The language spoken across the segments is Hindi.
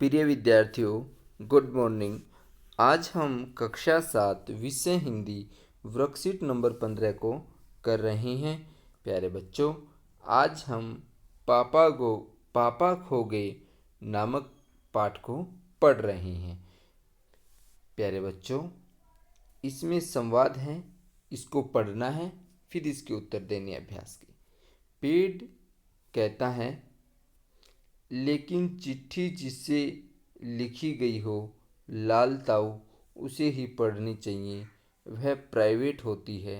प्रिय विद्यार्थियों, गुड मॉर्निंग। आज हम कक्षा 7 विषय हिंदी वर्कशीट नंबर 15 को कर रहे हैं। प्यारे बच्चों, आज हम पापा खो गए नामक पाठ को पढ़ रहे हैं। प्यारे बच्चों, इसमें संवाद है, इसको पढ़ना है, फिर इसके उत्तर देने अभ्यास के। पेड़ कहता है, लेकिन चिट्ठी जिससे लिखी गई हो लाल ताऊ उसे ही पढ़नी चाहिए, वह प्राइवेट होती है,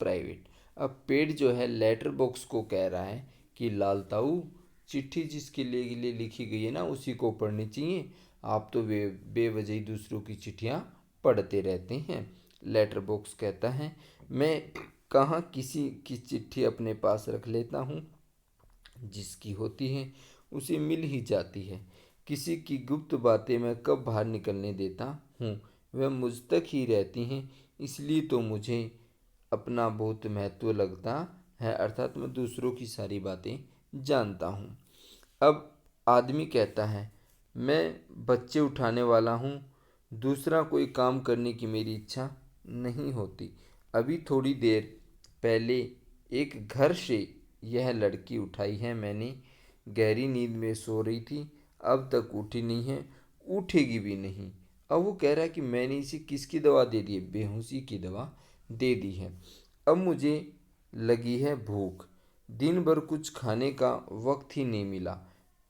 प्राइवेट। अब पेड़ जो है लेटर बॉक्स को कह रहा है कि लाल ताऊ चिट्ठी जिसके लिए लिखी गई है ना उसी को पढ़नी चाहिए, आप तो बेवजह दूसरों की चिट्ठियाँ पढ़ते रहते हैं। लेटर बॉक्स कहता है, मैं कहाँ किसी की चिट्ठी अपने पास रख लेता हूँ, जिसकी होती है उसे मिल ही जाती है। किसी की गुप्त बातें मैं कब बाहर निकलने देता हूँ, वह मुझ तक ही रहती हैं, इसलिए तो मुझे अपना बहुत महत्व लगता है, अर्थात मैं दूसरों की सारी बातें जानता हूँ। अब आदमी कहता है, मैं बच्चे उठाने वाला हूँ, दूसरा कोई काम करने की मेरी इच्छा नहीं होती। अभी थोड़ी देर पहले एक घर से यह लड़की उठाई है मैंने, गहरी नींद में सो रही थी, अब तक उठी नहीं है, उठेगी भी नहीं। अब वो कह रहा है कि मैंने इसे किसकी दवा दे दी है, बेहोशी की दवा दे दी है। अब मुझे लगी है भूख, दिन भर कुछ खाने का वक्त ही नहीं मिला,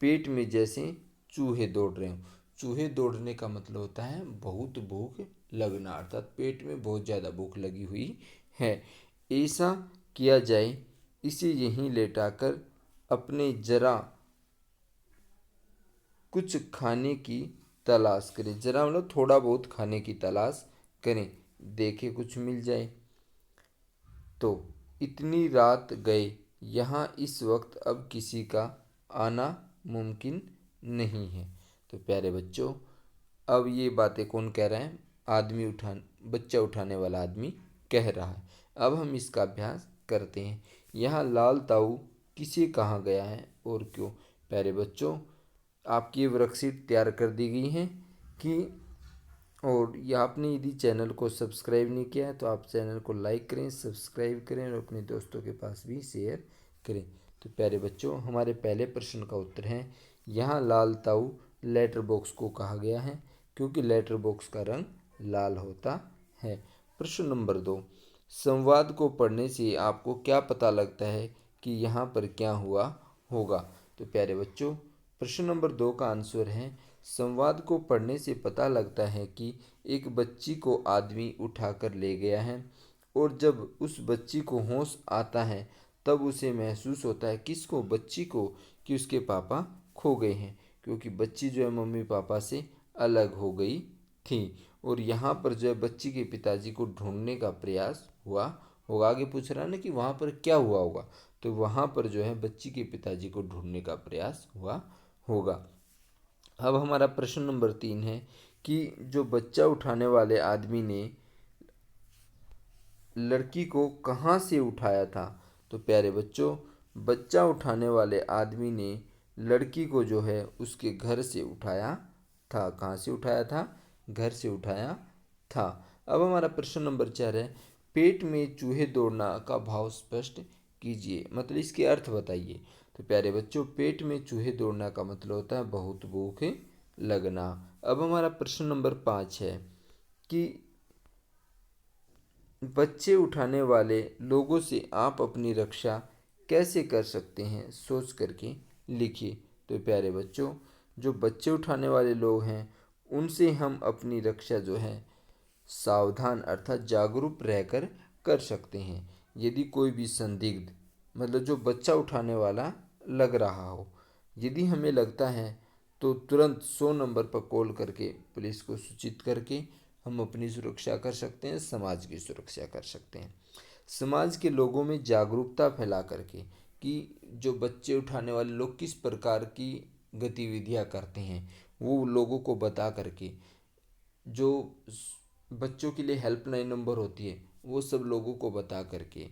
पेट में जैसे चूहे दौड़ रहे हों। चूहे दौड़ने का मतलब होता है बहुत भूख लगना, अर्थात पेट में बहुत ज़्यादा भूख लगी हुई है। ऐसा किया जाए, इसे यहीं लेटाकर अपने जरा कुछ खाने की तलाश करें। जरा मतलब थोड़ा बहुत खाने की तलाश करें, देखे कुछ मिल जाए तो। इतनी रात गए यहाँ, इस वक्त अब किसी का आना मुमकिन नहीं है। तो प्यारे बच्चों, अब ये बातें कौन कह रहा है, बच्चा उठाने वाला आदमी कह रहा है। अब हम इसका अभ्यास करते हैं। यहाँ लाल ताऊ किसे कहाँ गया है और क्यों। प्यारे बच्चों, आपकी ये वर्कशीट तैयार कर दी गई है कि और ये आपने यदि चैनल को सब्सक्राइब नहीं किया है तो आप चैनल को लाइक करें, सब्सक्राइब करें और अपने दोस्तों के पास भी शेयर करें। तो प्यारे बच्चों, हमारे पहले प्रश्न का उत्तर है, यहाँ लाल ताऊ लेटर बॉक्स को कहा गया है क्योंकि लेटर बॉक्स का रंग लाल होता है। प्रश्न नंबर 2, संवाद को पढ़ने से आपको क्या पता लगता है कि यहाँ पर क्या हुआ होगा। तो प्यारे बच्चों, प्रश्न नंबर 2 का आंसर है, संवाद को पढ़ने से पता लगता है कि एक बच्ची को आदमी उठाकर ले गया है और जब उस बच्ची को होश आता है तब उसे महसूस होता है, किसको, बच्ची को, कि उसके पापा खो गए हैं, क्योंकि बच्ची जो है मम्मी पापा से अलग हो गई थी। और यहाँ पर जो है बच्ची के पिताजी को ढूंढने का प्रयास हुआ होगा। आगे पूछ रहा है ना कि वहाँ पर क्या हुआ होगा, तो वहाँ पर जो है बच्ची के पिताजी को ढूंढने का प्रयास हुआ होगा। अब हमारा प्रश्न नंबर 3 है कि जो बच्चा उठाने वाले आदमी ने लड़की को कहाँ से उठाया था। तो प्यारे बच्चों, बच्चा उठाने वाले आदमी ने लड़की को जो है उसके घर से उठाया था। कहाँ से उठाया था, घर से उठाया था। अब हमारा प्रश्न नंबर 4 है, पेट में चूहे दौड़ना का भाव स्पष्ट कीजिए, मतलब इसके अर्थ बताइए। तो प्यारे बच्चों, पेट में चूहे दौड़ना का मतलब होता है बहुत भूख लगना। अब हमारा प्रश्न नंबर 5 है कि बच्चे उठाने वाले लोगों से आप अपनी रक्षा कैसे कर सकते हैं, सोच करके लिखिए। तो प्यारे बच्चों, जो बच्चे उठाने वाले लोग हैं उनसे हम अपनी रक्षा जो है सावधान अर्थात जागरूक रहकर कर सकते हैं। यदि कोई भी संदिग्ध, मतलब जो बच्चा उठाने वाला लग रहा हो, यदि हमें लगता है तो तुरंत 100 नंबर पर कॉल करके पुलिस को सूचित करके हम अपनी सुरक्षा कर सकते हैं, समाज की सुरक्षा कर सकते हैं। समाज के लोगों में जागरूकता फैला करके कि जो बच्चे उठाने वाले लोग किस प्रकार की गतिविधियां करते हैं वो लोगों को बता करके, जो बच्चों के लिए हेल्पलाइन नंबर होती है वो सब लोगों को बता करके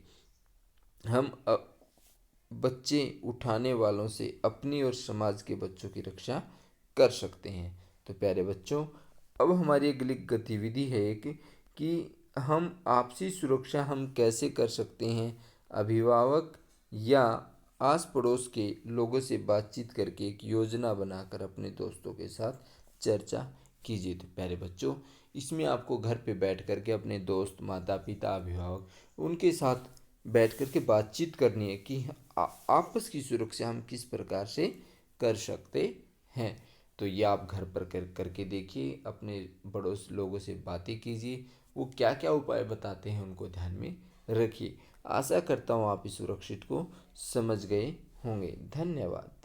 हम बच्चे उठाने वालों से अपनी और समाज के बच्चों की रक्षा कर सकते हैं। तो प्यारे बच्चों, अब हमारी अगली गतिविधि है कि हम आपसी सुरक्षा हम कैसे कर सकते हैं। अभिभावक या आस पड़ोस के लोगों से बातचीत करके एक योजना बनाकर अपने दोस्तों के साथ चर्चा कीजिए। तो प्यारे बच्चों, इसमें आपको घर पे बैठ कर के अपने दोस्त, माता पिता, अभिभावक उनके साथ बैठ कर के बातचीत करनी है कि आपस की सुरक्षा हम किस प्रकार से कर सकते हैं। तो ये आप घर पर करके देखिए, अपने पड़ोस लोगों से बातें कीजिए, वो क्या क्या उपाय बताते हैं उनको ध्यान में रखिए। आशा करता हूँ आप इस सुरक्षित को समझ गए होंगे। धन्यवाद।